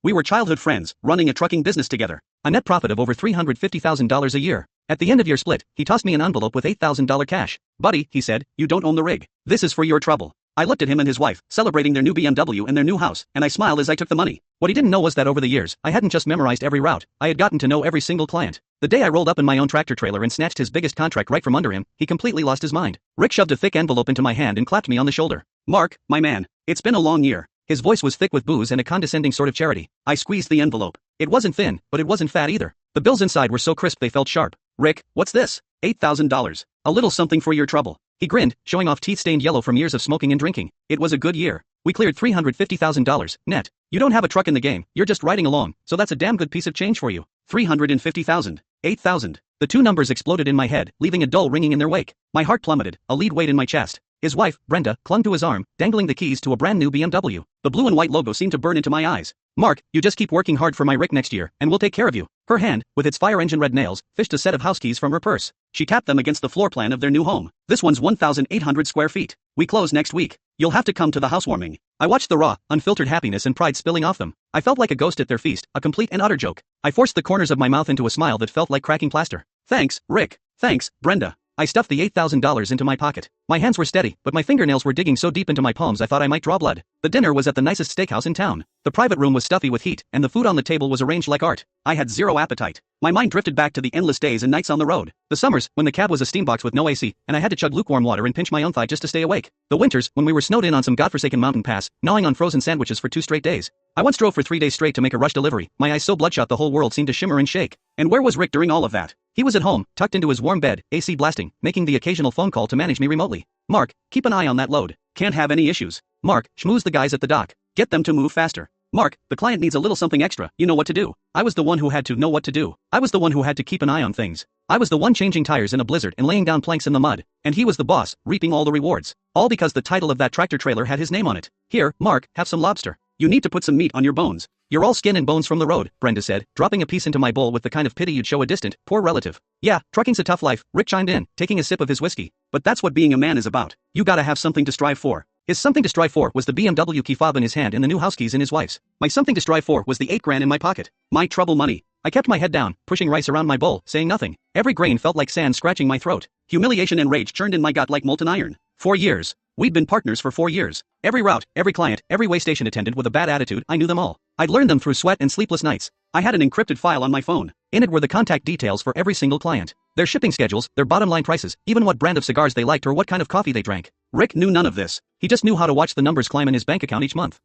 We were childhood friends, running a trucking business together. A net profit of over $350,000 a year. At the end of year split, he tossed me an envelope with $8,000 cash. Buddy, he said, you don't own the rig. This is for your trouble. I looked at him and his wife, celebrating their new BMW and their new house, and I smiled as I took the money. What he didn't know was that over the years, I hadn't just memorized every route, I had gotten to know every single client. The day I rolled up in my own tractor trailer and snatched his biggest contract right from under him, he completely lost his mind. Rick shoved a thick envelope into my hand and clapped me on the shoulder. Mark, my man, it's been a long year. His voice was thick with booze and a condescending sort of charity. I squeezed the envelope. It wasn't thin, but it wasn't fat either. The bills inside were so crisp they felt sharp. Rick, what's this? $8,000. A little something for your trouble. He grinned, showing off teeth stained yellow from years of smoking and drinking. It was a good year. We cleared $350,000, net. You don't have a truck in the game, you're just riding along, so that's a damn good piece of change for you. 350,000. 8,000. The two numbers exploded in my head, leaving a dull ringing in their wake. My heart plummeted, a lead weight in my chest. His wife, Brenda, clung to his arm, dangling the keys to a brand new BMW. The blue and white logo seemed to burn into my eyes. Mark, you just keep working hard for my Rick next year, and we'll take care of you. Her hand, with its fire engine red nails, fished a set of house keys from her purse. She tapped them against the floor plan of their new home. This one's 1,800 square feet. We close next week. You'll have to come to the housewarming. I watched the raw, unfiltered happiness and pride spilling off them. I felt like a ghost at their feast, a complete and utter joke. I forced the corners of my mouth into a smile that felt like cracking plaster. Thanks, Rick. Thanks, Brenda. I stuffed the $8,000 into my pocket. My hands were steady, but my fingernails were digging so deep into my palms I thought I might draw blood. The dinner was at the nicest steakhouse in town. The private room was stuffy with heat, and the food on the table was arranged like art. I had zero appetite. My mind drifted back to the endless days and nights on the road. The summers, when the cab was a steambox with no AC, and I had to chug lukewarm water and pinch my own thigh just to stay awake. The winters, when we were snowed in on some godforsaken mountain pass, gnawing on frozen sandwiches for 2 straight days. I once drove for 3 days straight to make a rush delivery, my eyes so bloodshot the whole world seemed to shimmer and shake. And where was Rick during all of that? He was at home, tucked into his warm bed, AC blasting, making the occasional phone call to manage me remotely. Mark, keep an eye on that load. Can't have any issues. Mark, schmooze the guys at the dock. Get them to move faster. Mark, the client needs a little something extra, you know what to do. I was the one who had to know what to do. I was the one who had to keep an eye on things. I was the one changing tires in a blizzard and laying down planks in the mud. And he was the boss, reaping all the rewards. All because the title of that tractor trailer had his name on it. Here, Mark, have some lobster. You need to put some meat on your bones. You're all skin and bones from the road, Brenda said, dropping a piece into my bowl with the kind of pity you'd show a distant, poor relative. Yeah, trucking's a tough life, Rick chimed in, taking a sip of his whiskey. But that's what being a man is about. You gotta have something to strive for. His something to strive for was the BMW key fob in his hand and the new house keys in his wife's. My something to strive for was the $8,000 in my pocket. My trouble money. I kept my head down, pushing rice around my bowl, saying nothing. Every grain felt like sand scratching my throat. Humiliation and rage churned in my gut like molten iron. 4 years. We'd been partners for 4 years. Every route, every client, every way station attendant with a bad attitude, I knew them all. I'd learned them through sweat and sleepless nights. I had an encrypted file on my phone. In it were the contact details for every single client. Their shipping schedules, their bottom line prices, even what brand of cigars they liked or what kind of coffee they drank. Rick knew none of this. He just knew how to watch the numbers climb in his bank account each month.